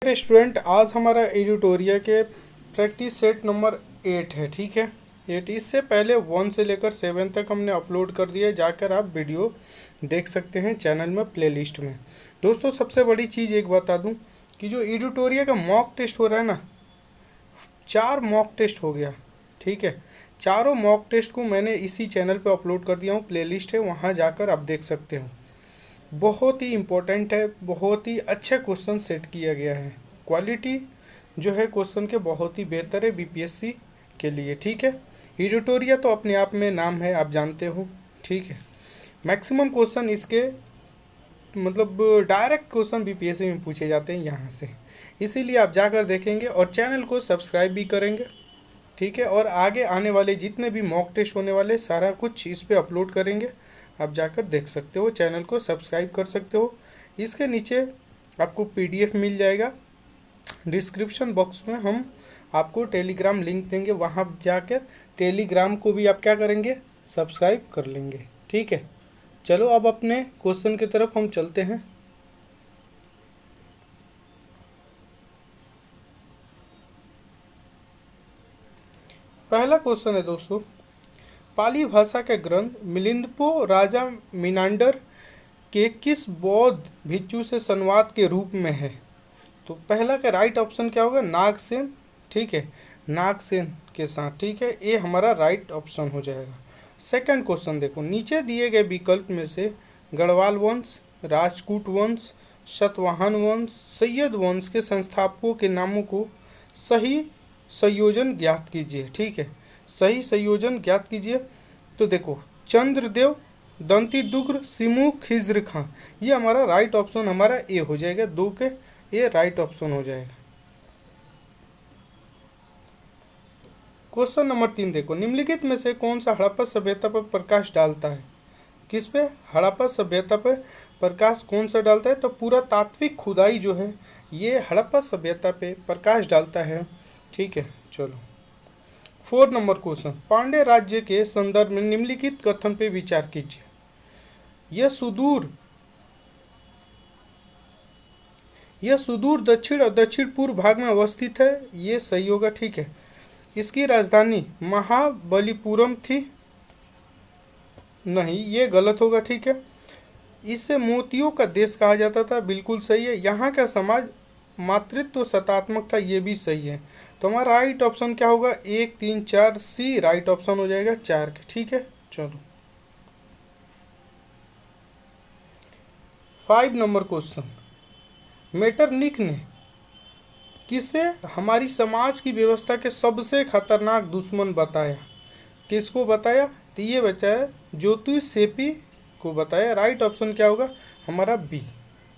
Student, आज हमारा एडिटोरिया के प्रैक्टिस सेट नंबर 8 है। ठीक है, 8। इससे पहले 1 से लेकर 7 तक हमने अपलोड कर दिया है, जाकर आप वीडियो देख सकते हैं चैनल में प्लेलिस्ट में। दोस्तों, सबसे बड़ी चीज़ एक बता दूं कि जो एडिटोरिया का मॉक टेस्ट हो रहा है ना, 4 मॉक टेस्ट हो गया। ठीक है, चारों मॉक टेस्ट को मैंने इसी चैनल पर अपलोड कर दिया हूँ, प्लेलिस्ट है, वहाँ जाकर आप देख सकते हो। बहुत ही इम्पोर्टेंट है, बहुत ही अच्छा क्वेश्चन सेट किया गया है। क्वालिटी जो है क्वेश्चन के बहुत ही बेहतर है बीपीएससी के लिए। ठीक है, एडिटोरिया तो अपने आप में नाम है, आप जानते हो। ठीक है, मैक्सिमम क्वेश्चन इसके मतलब डायरेक्ट क्वेश्चन बीपीएससी में पूछे जाते हैं यहाँ से, इसीलिए आप जाकर देखेंगे और चैनल को सब्सक्राइब भी करेंगे। ठीक है, और आगे आने वाले जितने भी मॉक टेस्ट होने वाले सारा कुछ इस पर अपलोड करेंगे, आप जाकर देख सकते हो, चैनल को सब्सक्राइब कर सकते हो। इसके नीचे आपको पीडीएफ मिल जाएगा। डिस्क्रिप्शन बॉक्स में हम आपको टेलीग्राम लिंक देंगे, वहाँ जाकर टेलीग्राम को भी आप क्या करेंगे, सब्सक्राइब कर लेंगे। ठीक है, चलो अब अपने क्वेश्चन की तरफ हम चलते हैं। पहला क्वेश्चन है दोस्तों, पाली भाषा के ग्रंथ मिलिंदपो राजा मिनांडर के किस बौद्ध भिक्षु से संवाद के रूप में है? तो पहला का राइट ऑप्शन क्या होगा, नागसेन। ठीक है, नागसेन के साथ। ठीक है, ये हमारा राइट ऑप्शन हो जाएगा। सेकंड क्वेश्चन देखो, नीचे दिए गए विकल्प में से गढ़वाल वंश, राजपूत वंश, सतवाहन वंश, सैयद वंश के संस्थापकों के नामों को सही संयोजन ज्ञात कीजिए। ठीक है, सही संयोजन ज्ञात कीजिए। तो देखो, चंद्रदेव, दंती दुग्र, सिमू, खिज्र खां, ये हमारा राइट ऑप्शन हमारा ए हो जाएगा। 2 के ये राइट ऑप्शन हो जाएगा। क्वेश्चन नंबर 3 देखो, निम्नलिखित में से कौन सा हड़प्पा सभ्यता पर प्रकाश डालता है? किस पे? हड़प्पा सभ्यता पर प्रकाश कौन सा डालता है? तो पूरा तात्विक खुदाई जो है ये हड़प्पा सभ्यता पे प्रकाश डालता है। ठीक है, चलो 4 नंबर क्वेश्चन, पांड्य राज्य के संदर्भ में निम्नलिखित कथन पे विचार कीजिए। यह सुदूर दक्षिण और दक्षिण पूर्व भाग में अवस्थित है, ये सही होगा। ठीक है, इसकी राजधानी महाबलीपुरम थी, नहीं, ये गलत होगा। ठीक है, इसे मोतियों का देश कहा जाता था, बिल्कुल सही है। यहाँ का समाज मातृत्व सत्तात्मक था, ये भी सही है। तो हमारा राइट ऑप्शन क्या होगा, 1, 3, 4, सी राइट ऑप्शन हो जाएगा 4 के। ठीक है, चलो 5 नंबर क्वेश्चन, मेटरनिख ने किसे हमारी समाज की व्यवस्था के सबसे खतरनाक दुश्मन बताया? किसको बताया? तो ये बताया ज्योतिष सेपी को बताया। राइट ऑप्शन क्या होगा हमारा बी।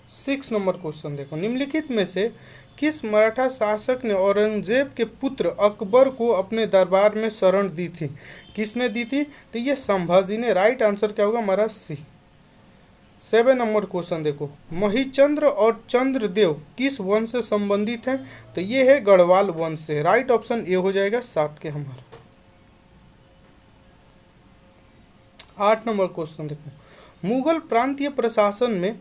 6 नंबर क्वेश्चन देखो, निम्नलिखित में से किस मराठा शासक ने औरंगजेब के पुत्र अकबर को अपने दरबार में शरण दी थी? किसने दी थी? तो ये संभाजी ने। राइट आंसर क्या होगा हमारा सी। 7 नंबर क्वेश्चन देखो, महिचंद्र और चंद्रदेव किस वंश से संबंधित हैं? तो ये है गढ़वाल वंश से। राइट ऑप्शन ए हो जाएगा 7 के हमारा। 8 नंबर क्वेश्चन देखो, मुगल प्रांतीय प्रशासन में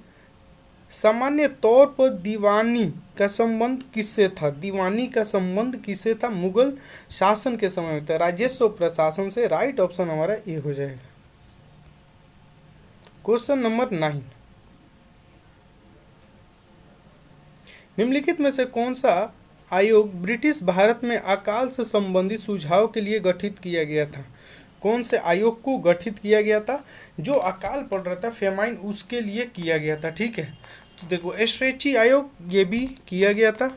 सामान्य तौर पर दीवानी का संबंध किससे था? दीवानी का संबंध किससे था? मुगल शासन के समय में था, राजस्व प्रशासन से। राइट ऑप्शन हमारा ए हो जाएगा। क्वेश्चन नंबर 9, निम्नलिखित में से कौन सा आयोग ब्रिटिश भारत में अकाल से संबंधित सुझाव के लिए गठित किया गया था? कौन से आयोग को गठित किया गया था? जो अकाल पड़ रहा था, फेमाइन, उसके लिए किया गया था। ठीक है, तो देखो, एस्ट्रेची आयोग ये भी किया गया था,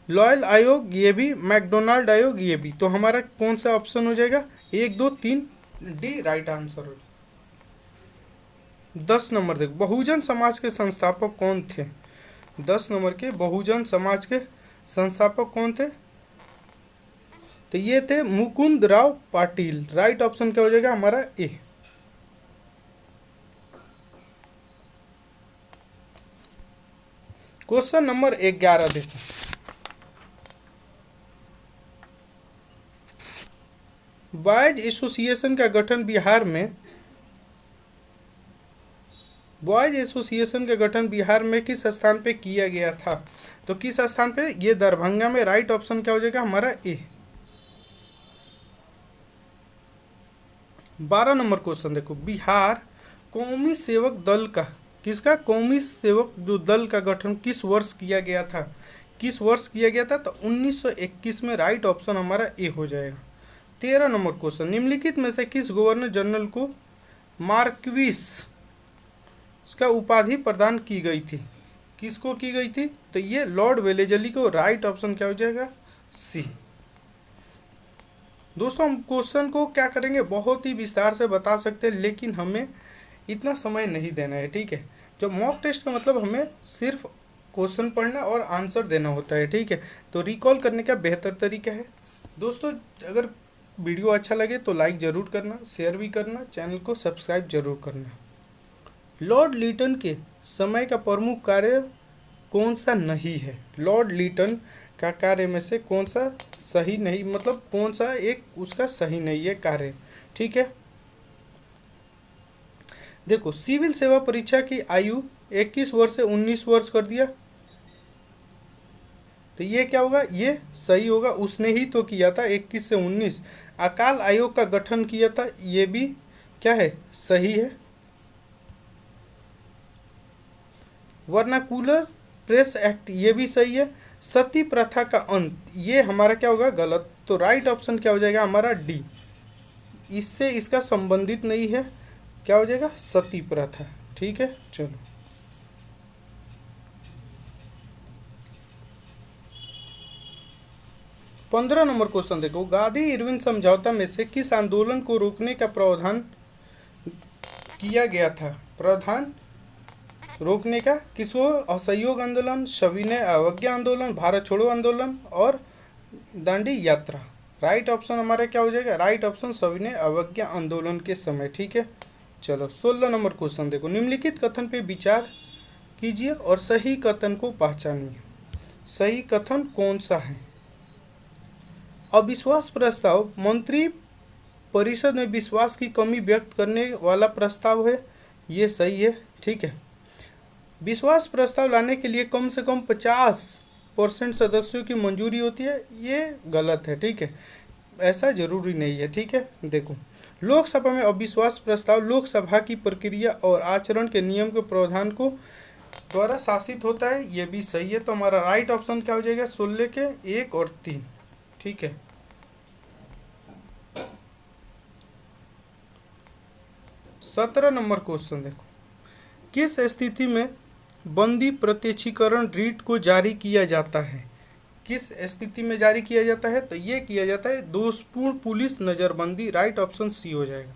लॉयल आयोग ये भी, मैकडोनाल्ड आयोग ये भी। तो हमारा कौन सा ऑप्शन हो जाएगा? 1, 2, 3 डी राइट आंसर हो। 10 नंबर देखो, बहुजन समाज के संस्थापक कौन थे? 10 नंबर के बहुजन समाज के संस्थापक कौन थे? तो ये थे मुकुंद राव पाटिल। राइट ऑप्शन क्या हो जाएगा हमारा ए। क्वेश्चन नंबर 11 देखो, बॉयज एसोसिएशन का गठन बॉयज एसोसिएशन का गठन बिहार में किस स्थान पे किया गया था? तो किस स्थान पे? ये दरभंगा में। राइट ऑप्शन क्या हो जाएगा हमारा? ए। 12 नंबर क्वेश्चन देखो, बिहार कौमी सेवक दल का, किसका? कौमी सेवक जो दल का गठन किस वर्ष किया गया था? किस वर्ष किया गया था? तो 1921 में। राइट ऑप्शन हमारा ए हो जाएगा। 13 नंबर क्वेश्चन, निम्नलिखित में से किस गवर्नर जनरल को मार्क्विस इसका उपाधि प्रदान की गई थी? किसको की गई थी? तो ये लॉर्ड वेलेजली को। राइट ऑप्शन क्या हो जाएगा? सी। दोस्तों हम क्वेश्चन को क्या करेंगे, बहुत ही विस्तार से बता सकते हैं, लेकिन हमें इतना समय नहीं देना है, ठीक है। जो मॉक टेस्ट का मतलब हमें सिर्फ क्वेश्चन पढ़ना और आंसर देना होता है, ठीक है। तो रिकॉल करने का बेहतर तरीका है। दोस्तों अगर वीडियो अच्छा लगे तो लाइक ज़रूर करना, शेयर भी करना, चैनल को सब्सक्राइब जरूर करना। लॉर्ड लिटन के समय का प्रमुख कार्य कौन सा नहीं है? लॉर्ड लिटन का कार्य में से कौन सा सही नहीं, मतलब कौन सा एक उसका सही नहीं है कार्य, ठीक है। देखो, सिविल सेवा परीक्षा की आयु 21 वर्ष से 19 वर्ष कर दिया, तो ये क्या होगा? ये सही होगा। उसने ही तो किया था 21 से 19। अकाल आयोग का गठन किया था, ये भी क्या है? सही है। वर्नाकुलर प्रेस एक्ट, ये भी सही है। सती प्रथा का अंत, ये हमारा क्या होगा? गलत। तो राइट ऑप्शन क्या हो जाएगा हमारा? डी। इससे इसका संबंधित नहीं है, क्या हो जाएगा? सती प्रथा, ठीक है। चलो 15 नंबर क्वेश्चन देखो, गांधी इरविन समझौता में से किस आंदोलन को रोकने का प्रावधान किया गया था? प्रावधान रोकने का किसको? असहयोग आंदोलन, सविनय अवज्ञा आंदोलन, भारत छोड़ो आंदोलन और दांडी यात्रा। राइट ऑप्शन हमारा क्या हो जाएगा? राइट ऑप्शन सविनय अवज्ञा आंदोलन के समय, ठीक है। चलो 16 नंबर क्वेश्चन देखो, निम्नलिखित कथन पे विचार कीजिए और सही कथन को पहचानिए। सही कथन कौन सा है? अविश्वास प्रस्ताव मंत्री परिषद में विश्वास की कमी व्यक्त करने वाला प्रस्ताव है, ये सही है, ठीक है। विश्वास प्रस्ताव लाने के लिए कम से कम 50% सदस्यों की मंजूरी होती है, ये गलत है, ठीक है। ऐसा जरूरी नहीं है, ठीक है। देखो, लोकसभा में अविश्वास प्रस्ताव लोकसभा की प्रक्रिया और आचरण के नियम के प्रावधान को द्वारा शासित होता है, ये भी सही है। तो हमारा राइट ऑप्शन क्या हो जाएगा? 16 के 1 और 3, ठीक है। सत्रह नंबर क्वेश्चन देखो, किस स्थिति में बंदी प्रत्यक्षीकरण रीट को जारी किया जाता है? किस स्थिति में जारी किया जाता है? तो ये किया जाता है दोषपूर्ण पुलिस नज़रबंदी। राइट ऑप्शन सी हो जाएगा।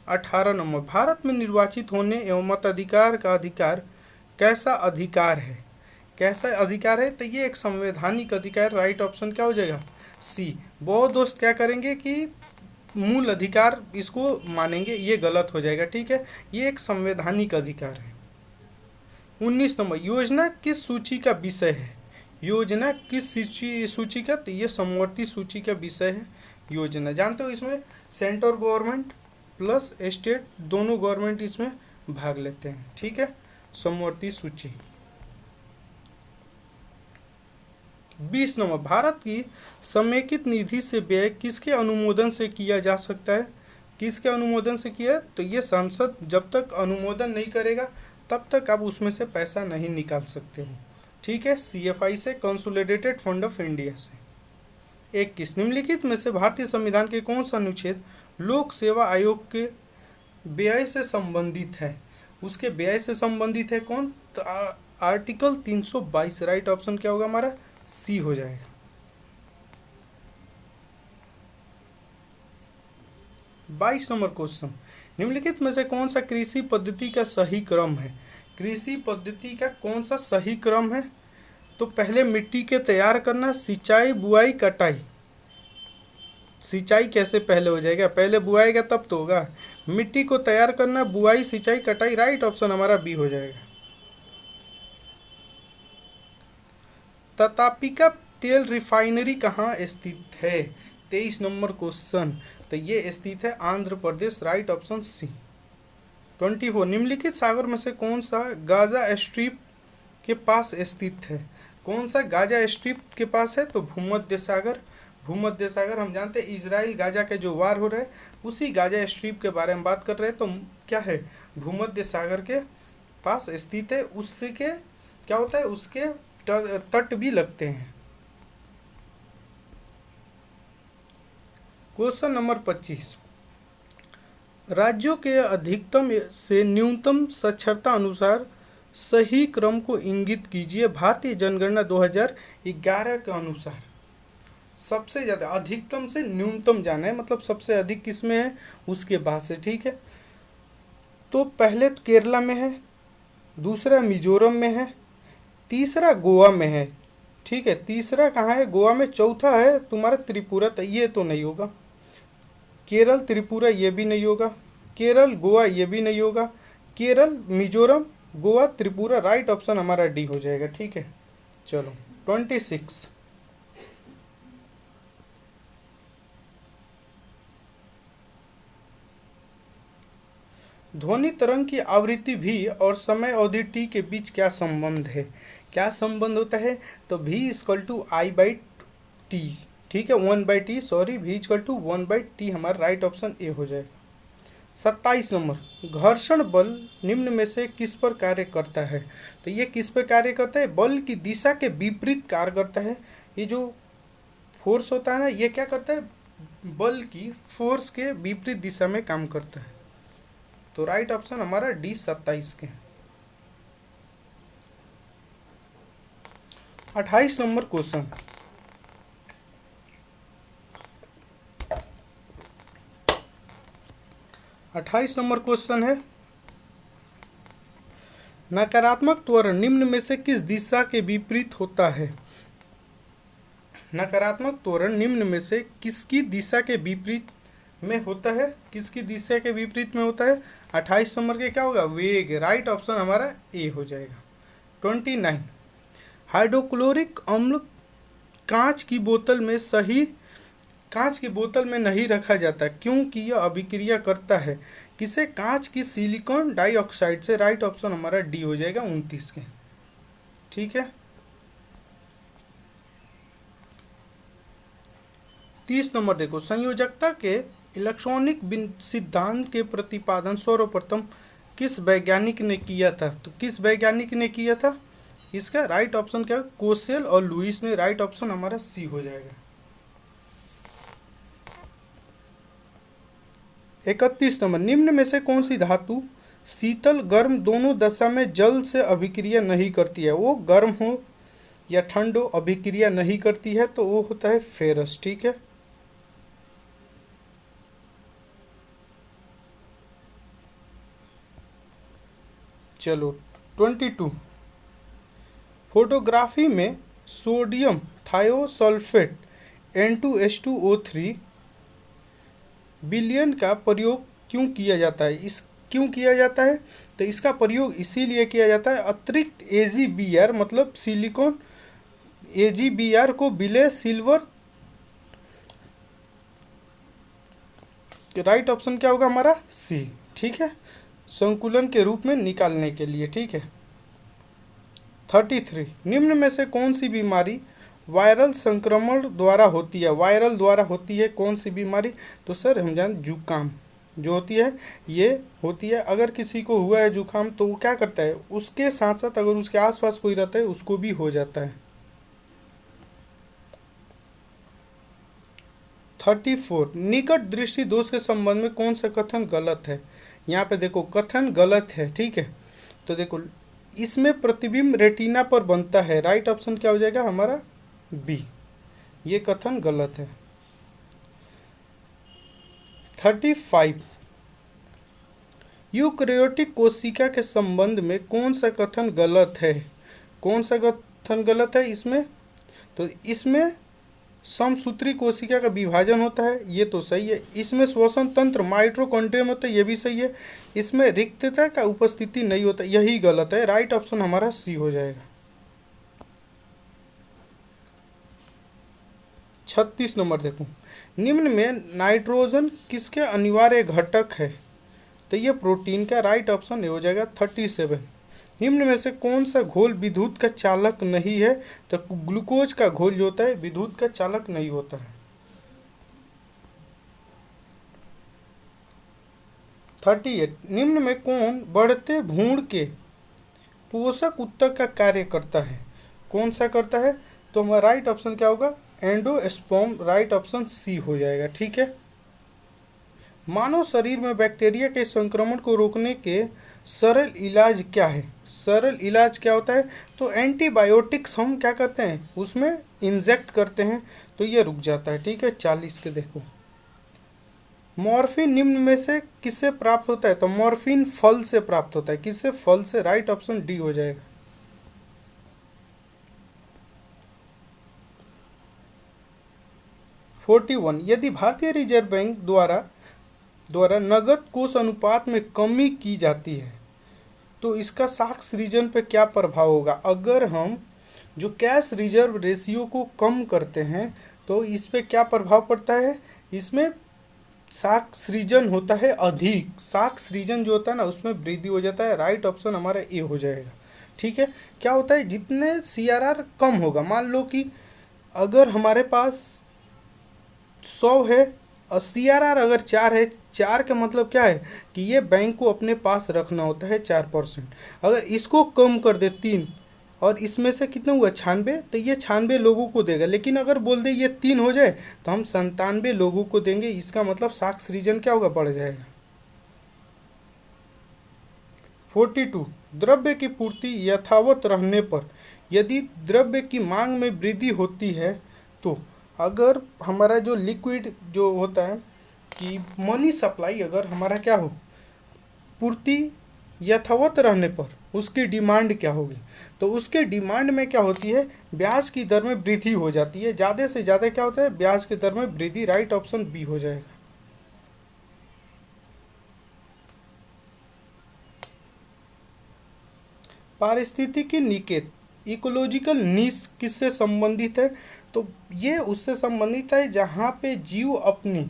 18 नंबर, भारत में निर्वाचित होने एवं मताधिकार का अधिकार कैसा अधिकार है? कैसा अधिकार है? तो ये एक संवैधानिक अधिकार। राइट ऑप्शन क्या हो जाएगा? सी। बहुत दोस्त क्या करेंगे कि मूल अधिकार इसको मानेंगे, ये गलत हो जाएगा, ठीक है। ये एक संवैधानिक अधिकार है। 19 नंबर, योजना किस सूची का विषय है? योजना किस सूची का? तो ये समवर्ती सूची का विषय है योजना। जानते हो इसमें सेंट्रल गवर्नमेंट प्लस स्टेट दोनों गवर्नमेंट इसमें भाग लेते हैं, ठीक है। समवर्ती सूची। 20 नंबर, भारत की समेकित निधि से व्यय किसके अनुमोदन से किया जा सकता है? किसके अनुमोदन से किया? तो ये संसद जब तक अनुमोदन नहीं करेगा तब तक आप उसमें से पैसा नहीं निकाल सकते हो, ठीक है। CFI से, कंसोलिडेटेड फंड ऑफ इंडिया से। 21, निम्नलिखित में से भारतीय संविधान के कौन सा अनुच्छेद लोक सेवा आयोग के व्यय से संबंधित है? उसके व्यय से संबंधित है कौन? तो आर्टिकल 322। राइट ऑप्शन क्या होगा हमारा? सी हो जाएगा। 22 नंबर क्वेश्चन, निम्नलिखित में से कौन सा कृषि पद्धति का सही क्रम है? कृषि पद्धति का कौन सा सही क्रम है? तो पहले मिट्टी के तैयार करना, सिंचाई, बुआई, कटाई। सिंचाई कैसे पहले हो जाएगा? पहले बुआएगा तब तो होगा। मिट्टी को तैयार करना, बुआई, सिंचाई, कटाई। राइट ऑप्शन हमारा बी हो जाएगा। ततापिका तेल रिफाइनरी कहाँ स्थित है? 23 नंबर क्वेश्चन, तो ये स्थित है Andhra Pradesh. Right option C. 24 निम्नलिखित सागर में से कौन सा गाजा स्ट्रिप के पास स्थित है? कौन सा गाजा स्ट्रिप के पास है? तो भूमध्य सागर। भूमध्य सागर हम जानते हैं इजराइल गाजा के जो वार हो रहे हैं उसी गाजा स्ट्रिप के बारे में बात कर रहे हैं। तो क्या है? भूमध्य सागर के पास स्थित है। उससे के क्या होता है? उसके तट भी लगते हैं। क्वेश्चन नंबर 25 राज्यों के अधिकतम से न्यूनतम साक्षरता अनुसार सही क्रम को इंगित कीजिए। भारतीय जनगणना 2011 के अनुसार सबसे ज़्यादा अधिकतम से न्यूनतम जाना है, मतलब सबसे अधिक किसमें है उसके बाद से, ठीक है। तो पहले तो केरला में है, दूसरा मिजोरम में है, तीसरा गोवा में है, ठीक है। तीसरा कहाँ है? गोवा में। चौथा है तुम्हारा त्रिपुरा, तो ये तो नहीं होगा। केरल त्रिपुरा ये भी नहीं होगा। केरल गोवा ये भी नहीं होगा। केरल मिजोरम गोवा त्रिपुरा, राइट ऑप्शन हमारा डी हो जाएगा, ठीक है। चलो 26 ध्वनि तरंग की आवृत्ति भी और समय अवधि टी के बीच क्या संबंध है? क्या संबंध होता है? तो v equal to I by T, ठीक है, 1/t, sorry, v equal to 1/t हमारा राइट ऑप्शन ए हो जाएगा। 27 नंबर घर्षण बल निम्न में से किस पर कार्य करता है? तो ये किस पर कार्य करता है? बल की दिशा के विपरीत कार्य करता है। ये जो फोर्स होता है ना, ये क्या करता है? बल की फोर्स के विपरीत दिशा में काम करता है। तो राइट ऑप्शन हमारा डी 27 के। 28 नंबर क्वेश्चन 28 नंबर क्वेश्चन है नकारात्मक त्वरण निम्न में से किस दिशा के विपरीत होता है? नकारात्मक त्वरण निम्न में से किसकी दिशा के विपरीत में होता है? किसकी दिशा के विपरीत में होता है? 28 नंबर के क्या होगा? वेग। राइट ऑप्शन हमारा ए हो जाएगा। 29 हाइड्रोक्लोरिक अम्ल कांच की बोतल में नहीं रखा जाता क्योंकि यह अभिक्रिया करता है किसे? कांच की सिलिकॉन डाइऑक्साइड से। राइट ऑप्शन हमारा डी हो जाएगा 29 के, ठीक है। 30 नंबर देखो संयोजकता के इलेक्ट्रॉनिक सिद्धांत के प्रतिपादन सर्वप्रथम किस वैज्ञानिक ने किया था? तो किस वैज्ञानिक ने किया था? इसका राइट ऑप्शन क्या है? कोसेल और लुईस ने। राइट ऑप्शन हमारा सी हो जाएगा। 31 नंबर निम्न में से कौन सी धातु शीतल गर्म दोनों दशा में जल से अभिक्रिया नहीं करती है? वो गर्म हो या ठंड हो अभिक्रिया नहीं करती है, तो वो होता है फेरस, ठीक है। चलो 22 फोटोग्राफी में सोडियम थायोसल्फेट N2H2O3 विलयन का प्रयोग क्यों किया जाता है? क्यों किया जाता है? तो इसका प्रयोग इसीलिए किया जाता है अतिरिक्त AgBr मतलब सिलिकॉन AgBr को विलय सिल्वर। राइट ऑप्शन क्या होगा हमारा? सी, ठीक है, संकुलन के रूप में निकालने के लिए, ठीक है। 33 निम्न में से कौन सी बीमारी वायरल संक्रमण द्वारा होती है? वायरल द्वारा होती है कौन सी बीमारी? तो सर हम जान जुकाम जो होती है ये होती है। अगर किसी को हुआ है जुकाम तो वो क्या करता है? उसके साथ साथ अगर उसके आसपास कोई रहता है उसको भी हो जाता है। 34 निकट दृष्टि दोष के संबंध में कौन सा कथन गलत है? यहाँ पे देखो कथन गलत है, ठीक है। तो देखो इसमें प्रतिबिंब रेटिना पर बनता है। राइट ऑप्शन क्या हो जाएगा हमारा? बी, ये कथन गलत है। 35 यूकैरियोटिक कोशिका के संबंध में कौन सा कथन गलत है? कौन सा कथन गलत है इसमें? तो इसमें समसूत्री कोशिका का विभाजन होता है, ये तो सही है। इसमें श्वसन तंत्र माइटोकॉन्ड्रिया में होता है, ये भी सही है। इसमें रिक्तता का उपस्थिति नहीं होता, यही गलत है। राइट ऑप्शन हमारा सी हो जाएगा। 36 नंबर देखो निम्न में नाइट्रोजन किसके अनिवार्य घटक है? तो ये प्रोटीन का राइट ऑप्शन हो जाएगा 37। निम्न में से कौन सा घोल विद्युत का चालक नहीं है? तो ग्लूकोज का घोल जो होता है विद्युत का चालक नहीं होता है। 38, निम्न में कौन बढ़ते भ्रूण के पोषक उत्तक का कार्य करता है? कौन सा करता है? तो हमारा राइट ऑप्शन क्या होगा? एंडोस्पर्म, राइट ऑप्शन सी हो जाएगा। ठीक है। मानव शरीर में बैक्टीरिया के संक्रमण को रोकने के सरल इलाज क्या है? सरल इलाज क्या होता है? तो एंटीबायोटिक्स हम क्या करते हैं उसमें इंजेक्ट करते हैं, तो ये रुक जाता है। ठीक है। 40 के देखो, मॉर्फिन निम्न में से किससे प्राप्त होता है? तो मॉर्फिन फल से प्राप्त होता है। किससे? फल से। राइट ऑप्शन डी हो जाएगा। 41, यदि भारतीय रिजर्व बैंक द्वारा नगद कोष अनुपात में कमी की जाती है तो इसका साख सृजन पर क्या प्रभाव होगा? अगर हम जो कैश रिजर्व रेशियो को कम करते हैं तो इस पे क्या प्रभाव पड़ता है? इसमें साख सृजन होता है अधिक। साख सृजन जो होता है ना उसमें वृद्धि हो जाता है। राइट ऑप्शन हमारा ए हो जाएगा। ठीक है। क्या होता है? जितने सीआरआर कम होगा, मान लो कि अगर हमारे पास 100 है और सीआरआर अगर 4 है, 4 का मतलब क्या है कि ये बैंक को अपने पास रखना होता है 4%। अगर इसको कम कर दे 3 और इसमें से कितना हुआ 96, तो ये 96 लोगों को देगा। लेकिन अगर बोल दे ये 3 हो जाए तो हम 97 लोगों को देंगे। इसका मतलब साख सृजन क्या होगा? बढ़ जाएगा। 42, द्रव्य की पूर्ति यथावत रहने पर यदि द्रव्य की मांग में वृद्धि होती है तो अगर हमारा जो लिक्विड जो होता है कि मनी सप्लाई अगर हमारा क्या हो, पूर्ति यथावत रहने पर उसकी डिमांड क्या होगी? तो उसके डिमांड में क्या होती है? ब्याज की दर में वृद्धि हो जाती है। ज़्यादा से ज़्यादा क्या होता है? ब्याज की दर में वृद्धि। राइट ऑप्शन बी हो जाएगा। पारिस्थितिकी निकेत, इकोलॉजिकल नीश किससे संबंधित है? तो ये उससे संबंधित है जहाँ पे जीव अपनी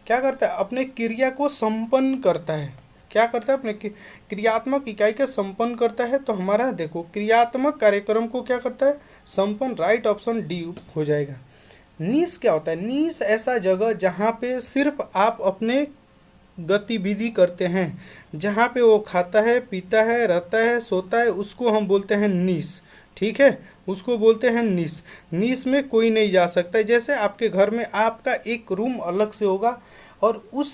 क्या करता है? अपने क्रिया को संपन्न करता है। क्या करता है? अपने क्रियात्मक इकाई का संपन्न करता है। तो हमारा देखो क्रियात्मक कार्यक्रम को क्या करता है? संपन्न। राइट ऑप्शन डी हो जाएगा। नीश क्या होता है? नीश ऐसा जगह जहाँ पे सिर्फ आप अपने गतिविधि करते हैं, जहाँ पे वो खाता है, पीता है, रहता है, सोता है, उसको हम बोलते हैं नीश। ठीक है। उसको बोलते हैं नीश। नीश में कोई नहीं जा सकता है। जैसे आपके घर में आपका एक रूम अलग से होगा और उस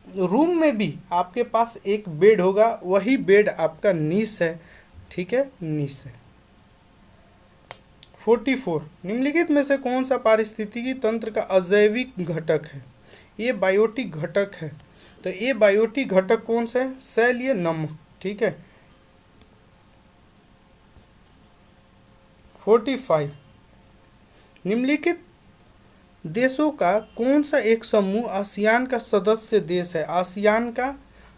रूम में भी आपके पास एक बेड होगा, वही बेड आपका नीश है। ठीक है। नीश है। 44, निम्नलिखित में से कौन सा पारिस्थितिकी तंत्र का अजैविक घटक है? ये बायोटिक घटक है। तो ये बायोटिक घटक कौन सा है? सेल, ये नमक। ठीक है। 45, निम्नलिखित देशों का कौन सा एक समूह आसियान का सदस्य देश है? आसियान का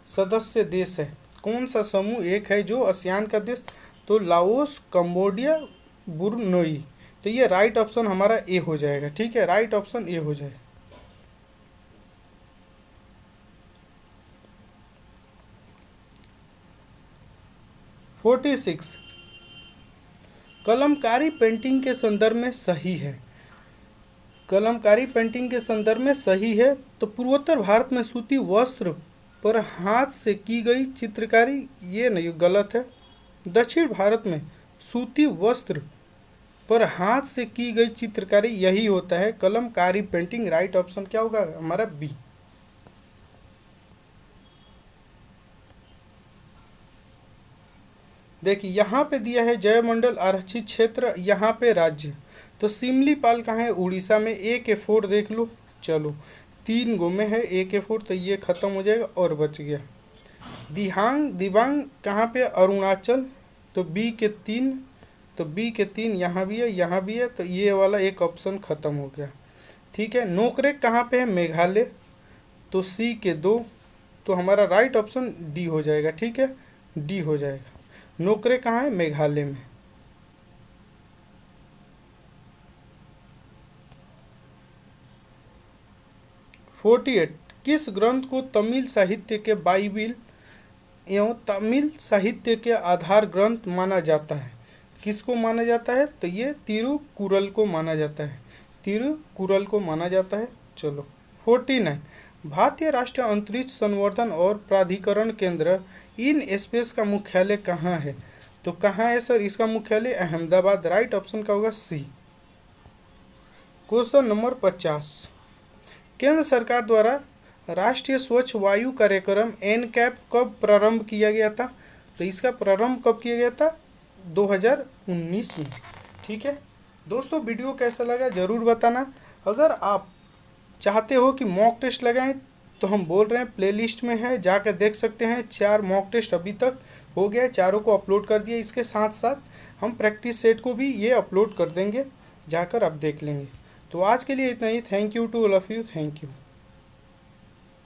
सदस्य देश है। कौन सा समूह एक है जो आसियान का देश? तो लाओस, कंबोडिया, बुरनोई। तो ये राइट ऑप्शन हमारा ए हो जाएगा। ठीक है। राइट ऑप्शन ए हो जाएगा। 46, कलमकारी पेंटिंग के संदर्भ में सही है। कलमकारी पेंटिंग के संदर्भ में सही है। तो पूर्वोत्तर भारत में सूती वस्त्र पर हाथ से की गई चित्रकारी, ये नहीं, गलत है। दक्षिण भारत में सूती वस्त्र पर हाथ से की गई चित्रकारी यही होता है कलमकारी पेंटिंग। राइट ऑप्शन क्या होगा हमारा? बी। देखिए यहाँ पे दिया है जयमंडल आरक्षित क्षेत्र, यहाँ पे राज्य। तो सिमलीपाल कहाँ है? उड़ीसा में। AK4 देख लो। चलो 3 गो में है AK4, तो ये खत्म हो जाएगा और बच गया। दिबांग कहाँ पे? अरुणाचल। तो B के 3, तो B के 3 यहाँ भी है, यहाँ भी है। तो ये वाला एक ऑप्शन खत्म हो गया। ठीक है। नोकरेक कहाँ पे है? मेघालय। तो C के 2, तो हमारा राइट ऑप्शन डी हो जाएगा। ठीक है। डी हो जाएगा। नोकरे कहाँ है? मेघालय में। 48, किस ग्रंथ को तमिल साहित्य के बाइबिल एवं तमिल साहित्य के आधार ग्रंथ माना जाता है? किसको माना जाता है? तो ये तिरुकुरल को माना जाता है, तिरुकुरल को माना जाता है। चलो 49, भारतीय राष्ट्रीय अंतरिक्ष संवर्धन और प्राधिकरण केंद्र इन स्पेस का मुख्यालय कहाँ है? तो कहाँ है सर इसका मुख्यालय? अहमदाबाद। राइट ऑप्शन का होगा सी। क्वेश्चन नंबर 50, केंद्र सरकार द्वारा राष्ट्रीय स्वच्छ वायु कार्यक्रम एनकैप कब प्रारंभ किया गया था? तो इसका प्रारंभ कब किया गया था? 2019 में। ठीक है दोस्तों, वीडियो कैसा लगा ज़रूर बताना। अगर आप चाहते हो कि मॉक टेस्ट लगाएं तो हम बोल रहे हैं प्लेलिस्ट में है, जाकर देख सकते हैं। 4 मॉक टेस्ट अभी तक हो गया, चारों को अपलोड कर दिया। इसके साथ साथ हम प्रैक्टिस सेट को भी ये अपलोड कर देंगे, जाकर आप देख लेंगे। तो आज के लिए इतना ही। Thank you to all of you. Thank you.